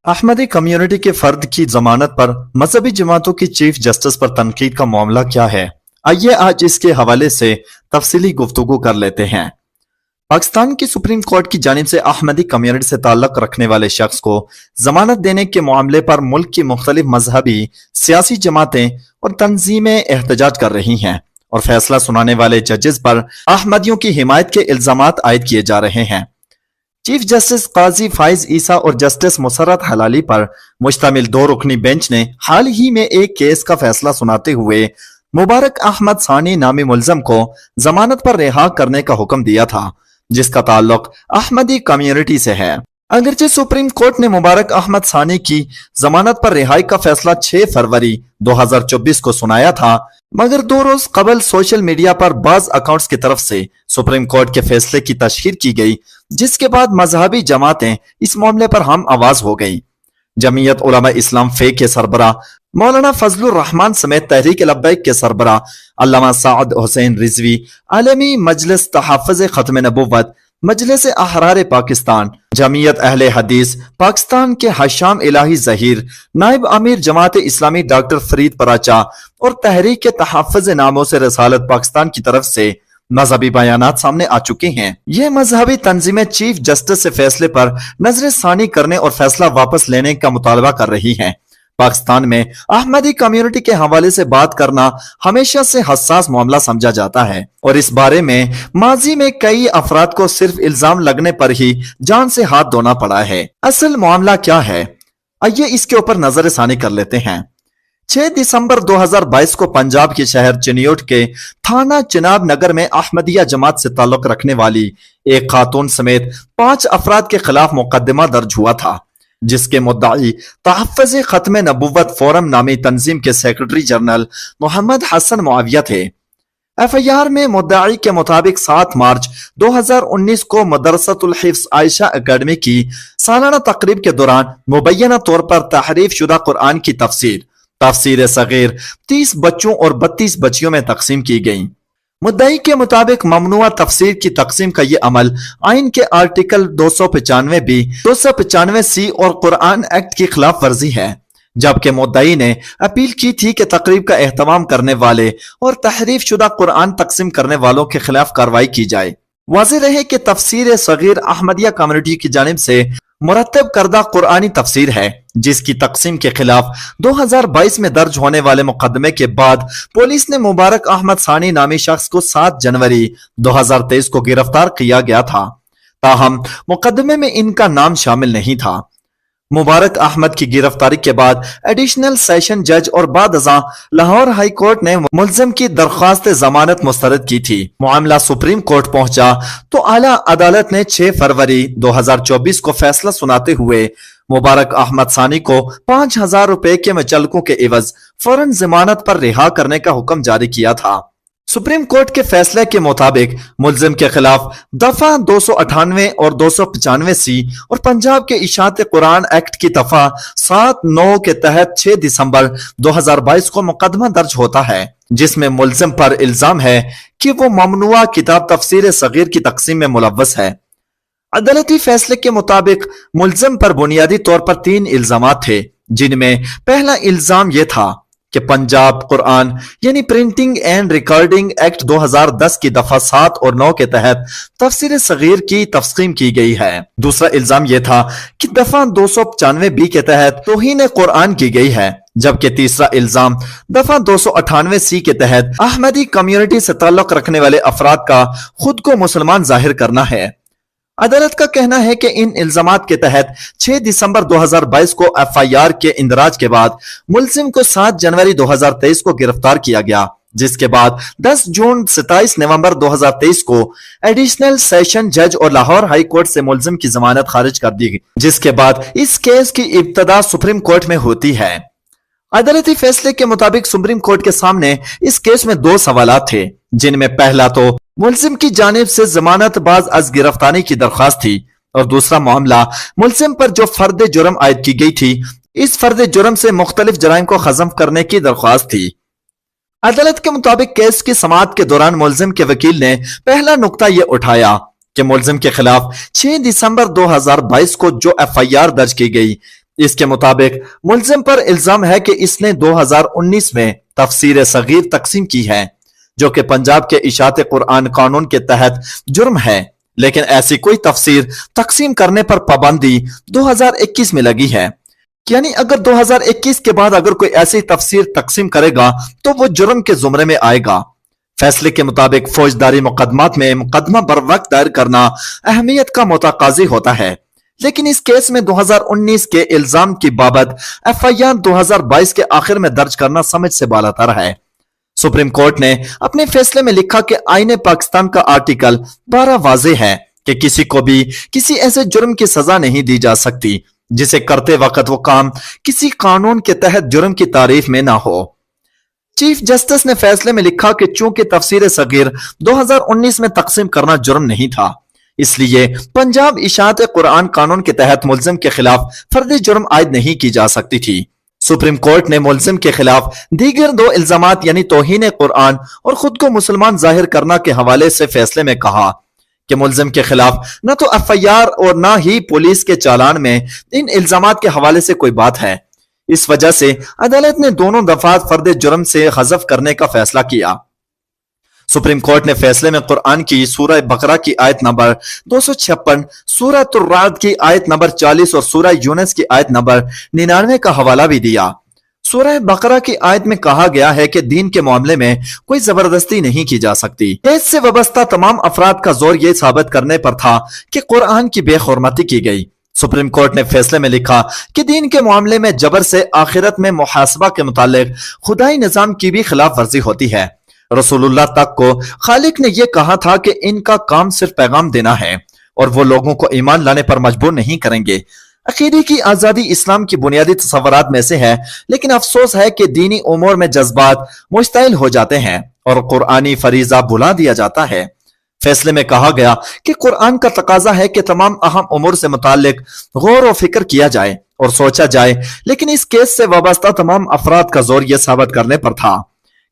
Ahmadi community के फर्द की जमानत पर मजहबी जमातों की चीफ जस्टिस पर तनकीद का मामला क्या है? आइए आज इसके हवाले से तफसीली गुफ्तगू कर लेते हैं। पाकिस्तान की सुप्रीम कोर्ट की जानिब से अहमदी कम्युनिटी से ताल्लुक रखने वाले शख्स को जमानत देने के मामले पर मुल्क की मुख्तलिफ मजहबी सियासी जमातें और तंजीमें एहतजाज कर रही हैं और फैसला सुनाने वाले जजेस पर अहमदियों की हिमायत के इल्जामात आयद किए जा रहे हैं। चीफ जस्टिस काजी फाइज ईसा और जस्टिस मुसर्रत हलाली पर मुश्तमिल 2 रुकनी बेंच ने हाल ही में एक केस का फैसला सुनाते हुए मुबारक अहमद सानी नामी मुल्जम को जमानत पर रिहा करने का हुक्म दिया था, जिसका ताल्लुक अहमदी कम्युनिटी से है। अगरचे सुप्रीम कोर्ट ने मुबारक अहमद सानी की जमानत पर रिहाई का फैसला 6 फरवरी 2024 को सुनाया था, मगर 2 रोज कबल सोशल मीडिया पर बाज अकाउंट्स की तरफ से सुप्रीम कोर्ट के फैसले की तशहीर की गई, जिसके बाद मजहबी जमातें इस मामले पर हम आवाज हो गई। जमीयत उलमा इस्लाम फे के सरबरा मौलाना फजलुर रहमान समेत तहरीक लब्बैक के सरबरा अल्लामा साद हुसैन रिजवी, आलमी मजलिस तहफ़्फ़ुज़ खत्म नबुव्वत, मजलिस अहरार पाकिस्तान, जमीयत अहले हदीस पाकिस्तान के हशाम इलाही जहीर, नायब अमीर जमात इस्लामी डॉक्टर फरीद पराचा और तहरीक तहफ़्फ़ुज़ नामों से रसालत पाकिस्तान की तरफ से मजहबी बयानात सामने आ चुके हैं। ये मजहबी तंजीमें चीफ जस्टिस से फैसले पर नजर सानी करने और फैसला वापस लेने का मुतालबा कर रही हैं। पाकिस्तान में अहमदी कम्युनिटी के हवाले से बात करना हमेशा से हसास मामला समझा जाता है और इस बारे में माजी में कई अफराद को सिर्फ इल्जाम लगने पर ही जान से हाथ धोना पड़ा है। असल मामला क्या है, आइए इसके ऊपर नजर सानी कर लेते हैं। 6 दिसंबर 2022 को पंजाब के शहर चिन्योट के थाना चिनाब नगर में अहमदिया जमात से ताल्लुक रखने वाली एक खातून समेत 5 अफराद के खिलाफ मुकदमा दर्ज हुआ था, जिसके मुद्दाई तहफ़्फ़ुज़ खत्म नबुव्वत फोरम नामी तंजीम के सेक्रेटरी जनरल मोहम्मद हसन मुआविया थे। एफआईआर में मुद्दाई के मुताबिक 7 मार्च 2019 को मदरसतुल हिफ्ज़ आयशा एकेडमी की सालाना तकरीब के दौरान मुबैना तौर पर तहरीफ शुदा कुरान की तफसीर सगीर 30 बच्चों और 32 बच्चियों में तकसीम की गई। मुद्दाई के मुताबिक ममनुआ तफसीर की तकसीम का ये अमल आइन के आर्टिकल 295 बी, 295 सी और कुरान एक्ट की खिलाफ वर्जी है, जबकि मुद्दाई ने अपील की थी कि तकरीब का एहतमाम करने वाले और तहरीफ शुदा कुरान तकसीम करने वालों के खिलाफ कार्रवाई की जाए। वाज़ेह रहे कि तफसीर सगीर अहमदिया कम्युनिटी की जानिब से मुरतब करदा कुरानी तफसीर है, जिसकी तकसीम के खिलाफ 2022 में दर्ज होने वाले मुकदमे के बाद पुलिस ने मुबारक अहमद सानी नामी शख्स को 7 जनवरी 2023 को गिरफ्तार किया गया था, ताहम मुकदमे में इनका नाम शामिल नहीं था। मुबारक अहमद की गिरफ्तारी के बाद एडिशनल सेशन जज और बाद अज़ां लाहौर हाई कोर्ट ने मुल्जिम की दरख्वास्त जमानत मुस्तरद की थी। मामला सुप्रीम कोर्ट पहुंचा तो आला अदालत ने 6 फरवरी 2024 को फैसला सुनाते हुए मुबारक अहमद सानी को 5000 रुपए के मुचल्लकों के एवज फौरन जमानत पर रिहा करने का हुक्म जारी किया था। सुप्रीम कोर्ट के फैसले के मुताबिक मुल्जिम के खिलाफ दफा 298 और 295 सी और पंजाब के इशात कुरान एक्ट की दफा 7-9 के तहत 6 दिसंबर 2022 को मुकदमा दर्ज होता है, जिसमें मुल्जिम पर इल्जाम है कि वो ममनुआ किताब तफसीर सगीर की तकसीम में मुलव्वस है। अदालती फैसले के मुताबिक मुल्जिम पर बुनियादी तौर पर 3 इल्जाम थे, जिनमें पहला इल्जाम यह था कि पंजाब कुरान यानी प्रिंटिंग एंड रिकॉर्डिंग एक्ट 2010 की दफा 7 और 9 के तहत तफसीर सगीर की तस्कीम की गई है। दूसरा इल्जाम यह था कि दफा 295 बी के तहत तौहीन कुरान की गई है, जबकि तीसरा इल्जाम दफा 298 सी के तहत अहमदी कम्युनिटी से ताल्लुक रखने वाले अफराद का खुद को मुसलमान जाहिर करना है। अदालत का कहना है कि इन इल्जामात के तहत 6 दिसंबर 2022 को एफआईआर के इंदराज के बाद मुल्जिम को 7 जनवरी 2023 को गिरफ्तार किया गया, जिसके बाद 10 जून 27 नवंबर 2023 को एडिशनल सेशन जज और लाहौर हाई कोर्ट से मुल्जिम की जमानत खारिज कर दी गई, जिसके बाद इस केस की इब्तदा सुप्रीम कोर्ट में होती है। अदालती फैसले के मुताबिक सुप्रीम कोर्ट के सामने इस केस में 2 सवालात थे, जिनमें पहला तो मुल्जिम की जानिब से जमानत बाज अज गिरफ्तारी की दरख्वास्त थी और दूसरा मामला मुल्जिम पर जो फर्द जुर्म आयद की गई थी, इस फर्द जुर्म से मुख्तलिफ जराइम को खत्म करने की दरख्वास्त थी। अदालत के मुताबिक केस की समाअत के दौरान मुल्जिम के वकील ने पहला नुक्ता यह उठाया कि मुल्जिम के खिलाफ 6 दिसंबर 2022 को जो एफआईआर दर्ज की गई, اس کے مطابق ملزم پر الزام ہے کہ اس نے 2019 میں تفسیر صغیر تقسیم کی ہے، جو کہ پنجاب کے اشاعت قرآن قانون کے تحت جرم ہے، لیکن ایسی کوئی تفسیر تقسیم کرنے پر پابندی 2021 میں لگی ہے۔ یعنی اگر 2021 کے بعد اگر کوئی ایسی تفسیر تقسیم کرے گا تو وہ جرم کے زمرے میں آئے گا۔ فیصلے کے مطابق فوجداری مقدمات میں مقدمہ بر وقت دائر کرنا اہمیت کا متقاضی ہوتا ہے، لیکن اس کیس میں 2019 کے الزام کی بابت ایف آئی آر 2022 کے آخر میں درج کرنا سمجھ سے بالاتر ہے۔ سپریم کورٹ نے اپنے فیصلے میں لکھا کہ آئین پاکستان کا آرٹیکل 12 واضح ہے کہ کسی کو بھی کسی ایسے جرم کی سزا نہیں دی جا سکتی جسے کرتے وقت وہ کام کسی قانون کے تحت جرم کی تعریف میں نہ ہو۔ چیف جسٹس نے فیصلے میں لکھا کہ چونکہ تفسیر صغیر 2019 میں تقسیم کرنا جرم نہیں تھا، اس لیے پنجاب اشاعت قرآن قانون کے تحت ملزم کے خلاف فردی جرم عائد نہیں کی جا سکتی تھی۔ سپریم کورٹ نے ملزم کے خلاف دیگر 2 الزامات یعنی توہین قرآن اور خود کو مسلمان ظاہر کرنا کے حوالے سے فیصلے میں کہا کہ ملزم کے خلاف نہ تو ایف آئی آر اور نہ ہی پولیس کے چالان میں ان الزامات کے حوالے سے کوئی بات ہے۔ اس وجہ سے عدالت نے دونوں دفعات فرد جرم سے حذف کرنے کا فیصلہ کیا۔ سپریم کورٹ نے فیصلے میں قرآن کی سورہ بقرہ کی آیت نمبر 256، سورہ الرعد کی آیت نمبر 40 اور سورہ یونس کی آیت نمبر 99 کا حوالہ بھی دیا۔ سورہ بقرہ کی آیت میں کہا گیا ہے کہ دین کے معاملے میں کوئی زبردستی نہیں کی جا سکتی۔ اس سے وابستہ تمام افراد کا زور یہ ثابت کرنے پر تھا کہ قرآن کی بے حرمتی کی گئی۔ سپریم کورٹ نے فیصلے میں لکھا کہ دین کے معاملے میں جبر سے آخرت میں محاسبہ کے متعلق خدائی نظام کی بھی خلاف ورزی ہوتی ہے۔ رسول اللہ تک کو خالق نے یہ کہا تھا کہ ان کا کام صرف پیغام دینا ہے اور وہ لوگوں کو ایمان لانے پر مجبور نہیں کریں گے۔ عقیدے کی آزادی اسلام کی بنیادی تصورات میں سے ہے، لیکن افسوس ہے کہ دینی امور میں جذبات مشتعل ہو جاتے ہیں اور قرآنی فریضہ بھلا دیا جاتا ہے۔ فیصلے میں کہا گیا کہ قرآن کا تقاضا ہے کہ تمام اہم امور سے متعلق غور و فکر کیا جائے اور سوچا جائے، لیکن اس کیس سے وابستہ تمام افراد کا زور یہ ثابت کرنے پر تھا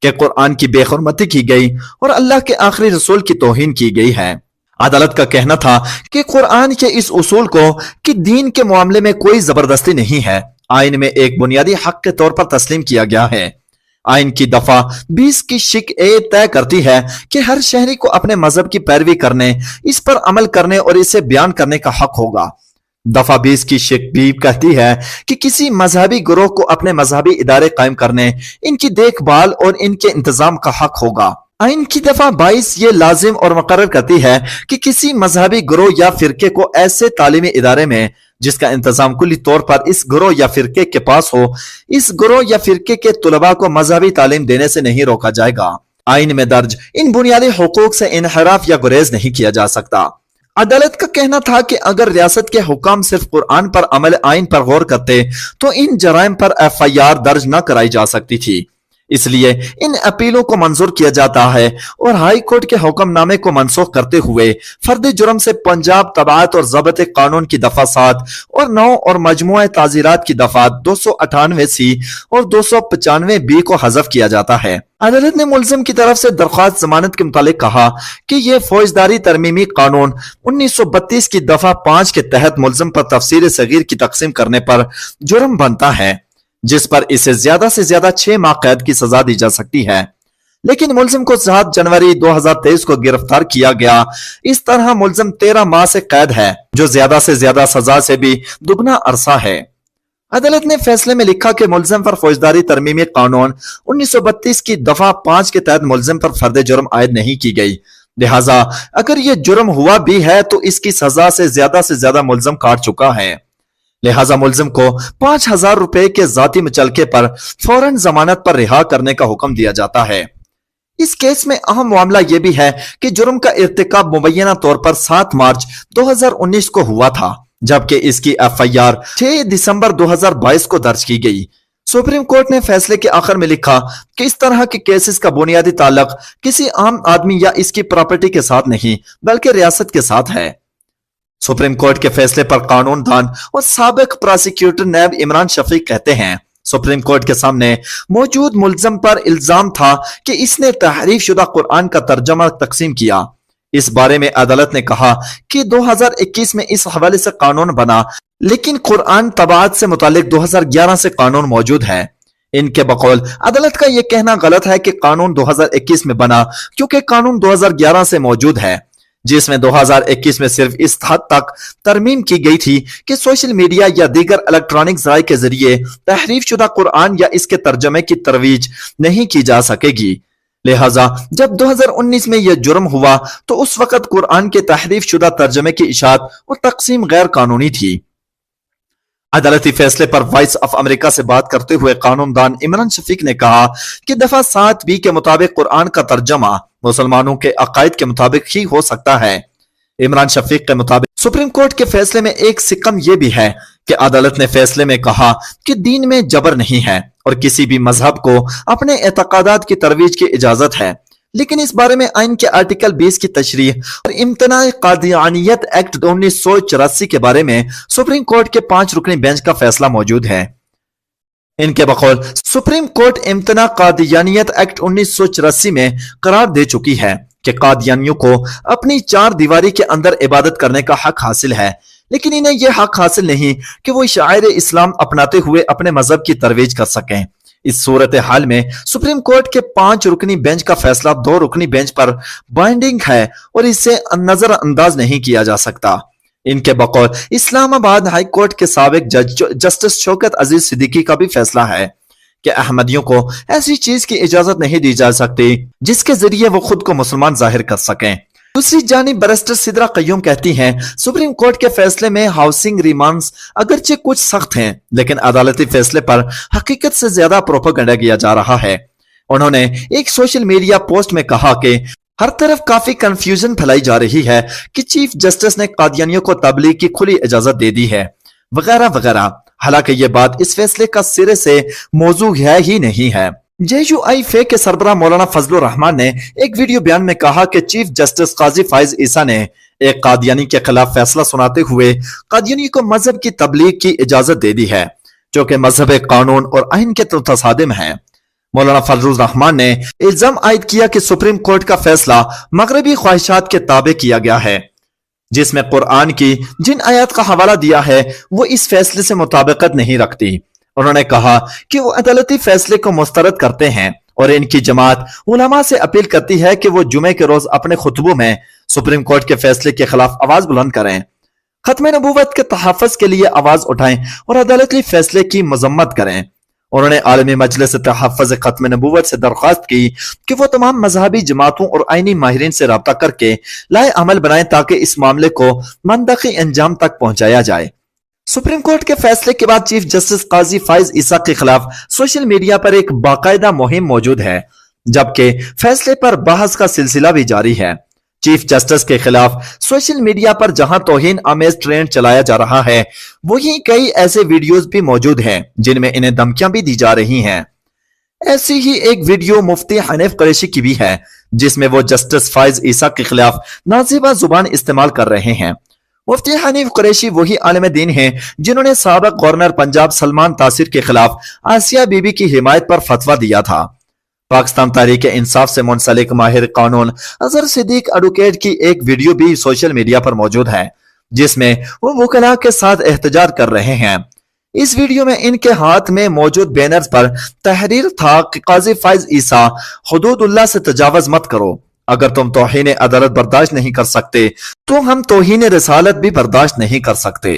کہ قرآن کی بے حرمتی کی گئی اور اللہ کے آخری رسول کی توہین کی گئی ہے۔ عدالت کا کہنا تھا کہ قرآن کے اس اصول کو کہ دین کے معاملے میں کوئی زبردستی نہیں ہے، آئین میں ایک بنیادی حق کے طور پر تسلیم کیا گیا ہے۔ آئین کی دفعہ 20 کی شق اے طے کرتی ہے کہ ہر شہری کو اپنے مذہب کی پیروی کرنے، اس پر عمل کرنے اور اسے بیان کرنے کا حق ہوگا۔ دفعہ 20 کی شق بی کہتی ہے کہ کسی مذہبی گروہ کو اپنے مذہبی ادارے قائم کرنے، ان کی دیکھ بھال اور ان کے انتظام کا حق ہوگا۔ آئین کی دفعہ 22 یہ لازم اور مقرر کرتی ہے کہ کسی مذہبی گروہ یا فرقے کو ایسے تعلیمی ادارے میں جس کا انتظام کلی طور پر اس گروہ یا فرقے کے پاس ہو، اس گروہ یا فرقے کے طلباء کو مذہبی تعلیم دینے سے نہیں روکا جائے گا۔ آئین میں درج ان بنیادی حقوق سے انحراف یا گریز نہیں کیا جا سکتا۔ عدالت کا کہنا تھا کہ اگر ریاست کے حکام صرف قرآن پر عمل آئین پر غور کرتے تو ان جرائم پر ایف آئی آر درج نہ کرائی جا سکتی تھی، اس لیے ان اپیلوں کو منظور کیا جاتا ہے اور ہائی کورٹ کے حکم نامے کو منسوخ کرتے ہوئے فرد جرم سے پنجاب طباعت اور ضبط قانون کی دفعہ 7 اور 9 اور مجموعہ تعزیرات کی دفعات 298 سی اور 295 بی کو حذف کیا جاتا ہے۔ عدالت نے ملزم کی طرف سے درخواست ضمانت کے متعلق کہا کہ یہ فوجداری ترمیمی قانون 1932 کی دفعہ 5 کے تحت ملزم پر تفسیر صغیر کی تقسیم کرنے پر جرم بنتا ہے، جس پر اسے زیادہ سے زیادہ 6 ماہ قید کی سزا دی جا سکتی ہے، لیکن ملزم کو 7 جنوری 2023 کو گرفتار کیا گیا۔ اس طرح ملزم 13 ماہ سے قید ہے، جو زیادہ سے زیادہ سزا سے بھی دگنا عرصہ ہے۔ عدالت نے فیصلے میں لکھا کہ ملزم پر فوجداری ترمیمی قانون 1932 کی دفعہ 5 کے تحت ملزم پر فرد جرم عائد نہیں کی گئی، لہٰذا اگر یہ جرم ہوا بھی ہے تو اس کی سزا سے زیادہ ملزم کاٹ چکا ہے، لہٰذا ملزم کو 5,000 روپے کے ذاتی مچلکے پر فوراً ضمانت پر رہا کرنے کا حکم دیا جاتا ہے۔ اس کیس میں اہم معاملہ یہ بھی ہے کہ جرم کا ارتکاب مبینہ طور پر 7 مارچ 2019 کو ہوا تھا، جبکہ اس کی ایف آئی آر 6 دسمبر 2022 کو درج کی گئی۔ سپریم کورٹ نے فیصلے کے آخر میں لکھا کہ اس طرح کے کیسز کا بنیادی تعلق کسی عام آدمی یا اس کی پراپرٹی کے ساتھ نہیں بلکہ ریاست کے ساتھ ہے۔ سپریم کورٹ کے فیصلے پر قانون دان اور سابق پراسیکیوٹر نیب عمران شفیق کہتے ہیں، سپریم کورٹ کے سامنے موجود ملزم پر الزام تھا کہ اس نے تحریف شدہ قرآن کا ترجمہ تقسیم کیا۔ इस बारे में अदालत ने कहा कि 2021 में इस हवाले से कानून बना, लेकिन कुरान तबाअत से मुतालिक 2011 से कानून मौजूद है। इनके बकौल अदालत का यह कहना गलत है कि कानून 2021 में बना, क्योंकि कानून 2011 से मौजूद है, जिसमें 2021 में सिर्फ इस हद तक तरमीम की गई थी कि सोशल मीडिया या दीगर इलेक्ट्रॉनिक ज़राए के जरिए तहरीफ शुदा कुरान या इसके तर्जमे की तरवीज नहीं की जा सकेगी। लिहाजा जब 2019 में यह जुर्म हुआ तो उस वक्त कुरान के तहरीफ शुदा तर्जमे की इशाअत और तकसीम गैर कानूनी थी। अदालती फैसले पर वॉइस ऑफ अमेरिका से बात करते हुए कानूनदान इमरान शफीक ने कहा कि दफा 7B के मुताबिक कुरान का तर्जमा मुसलमानों के अकायद के मुताबिक ही हो सकता है। इमरान शफीक के मुताबिक सुप्रीम कोर्ट के फैसले में एक सिकम यह भी है कि अदालत ने फैसले में कहा कि दीन में जबर नहीं है और किसी भी मजहब को अपने एतकादात की तरवीज की इजाजत है, लेकिन इस बारे में आइन के आर्टिकल 20 की तशरीह और इम्तनाए कादियानियत एक्ट 1984 के बारे में सुप्रीम कोर्ट के 5 रुकनी बेंच का फैसला मौजूद है। इनके बकौल सुप्रीम कोर्ट इम्तना कादियानियत एक्ट 1984 में करार दे चुकी है कि कादियानियों को अपनी 4 दीवारी के अंदर इबादत करने का हक हासिल है, लेकिन इन्हें यह हक हासिल नहीं कि वो शायर इस्लाम अपनाते हुए अपने मजहब की तरवीज कर सकें। इस सूरत हाल में सुप्रीम कोर्ट के 5 रुकनी बेंच का फैसला 2 रुकनी बेंच पर बाइंडिंग है और इसे नजरअंदाज नहीं किया जा सकता। इनके बकौल इस्लामाबाद हाई कोर्ट के साबिक जज जस्टिस शौकत अजीज सिद्दीकी का भी फैसला है कि अहमदियों को ऐसी चीज की इजाजत नहीं दी जा सकती जिसके जरिए वो खुद को मुसलमान जाहिर कर सकें। दूसरी जानिब बैरिस्टर सिद्रा कय्यूम कहती हैं, सुप्रीम कोर्ट के फैसले में हाउसिंग रिमांड्स अगरचे कुछ सख्त हैं, लेकिन अदालती फैसले पर हकीकत से ज्यादा प्रोपेगेंडा किया जा रहा है। उन्होंने एक सोशल मीडिया पोस्ट में कहा कि हर तरफ काफी कंफ्यूजन फैलाई जा रही है कि चीफ जस्टिस ने कादियानियों को तबलीग की खुली इजाजत दे दी है, वगैरह वगैरह। हालांकि ये बात इस फैसले का सिरे से मौजू है ही नहीं है। JUI के सरबराह मौलाना फजलुर रहमान ने एक वीडियो बयान में कहा कि चीफ जस्टिस काजी फाइज ईसा ने एक कादियानी के खिलाफ फैसला सुनाते हुए कादियानी को मजहब की तबलीग की इजाजत दे दी है, जो कि मजहब कानून और आइन के तसादिम है। मौलाना फजलुर रहमान ने इल्जाम आयद किया कि सुप्रीम कोर्ट का फैसला मगरबी ख्वाहिशात के ताबे किया गया है, जिसमें कुरान की जिन आयत का हवाला दिया है वो इस फैसले से मुताबिकत नहीं रखती। उन्होंने कहा कि वो अदालती फैसले को मुस्तरद करते हैं और इनकी जमात उलमा से अपील करती है कि वो जुमे के रोज अपने खुतबों में सुप्रीम कोर्ट के फैसले के खिलाफ आवाज बुलंद करें, खत्म नबूवत के तहफ़्फ़ुज़ के लिए आवाज उठाएं और अदालती फैसले की मजम्मत करें। उन्होंने आलमी मजलिस तहफ़्फ़ुज़ खत्म नबूवत से दरख्वास्त की कि वो तमाम मजहबी जमातों और आईनी माहिरीन से रब्ता करके लाए अमल बनाएं ताकि इस मामले को मंतकी अंजाम तक पहुंचाया जाए। सुप्रीम कोर्ट के फैसले के बाद चीफ जस्टिस काजी फाइज ईसा के खिलाफ सोशल मीडिया पर एक बाकायदा मुहिम मौजूद है, जबकि फैसले पर बहस का सिलसिला भी जारी है। चीफ जस्टिस के खिलाफ सोशल मीडिया पर जहां तौहीन आमेज ट्रेंड चलाया जा रहा है, वहीं कई ऐसे वीडियोस भी मौजूद हैं जिनमें इन्हें धमकियां भी दी जा रही हैं। ऐसी ही एक वीडियो मुफ्ती हनीफ कुरैशी की भी है, जिसमें वो जस्टिस फाइज ईसा के खिलाफ नाज़िबा जुबान इस्तेमाल कर रहे हैं। मुफ्ती हनीफ कुरैशी वही आलिम दीन हैं जिन्होंने साबिक गवर्नर पंजाब सलमान तासिर के खिलाफ आसिया बीबी की हिमायत पर फतवा दिया था। पाकिस्तान तहरीक इंसाफ से मुंसलिक माहिर कानून अजहर सिद्दीक एडवोकेट की एक वीडियो भी सोशल मीडिया पर मौजूद है, जिसमें वो वकला के साथ एहतजाज कर रहे हैं। इस वीडियो में इनके हाथ में मौजूद बैनर्स पर तहरीर था कि काजी फाइज ईसा हुदूदुल्लाह से तजावज मत करो। अगर तुम तौहीन अदालत बर्दाश्त नहीं कर सकते तो हम तौहीन रिसालत भी बर्दाश्त नहीं कर सकते।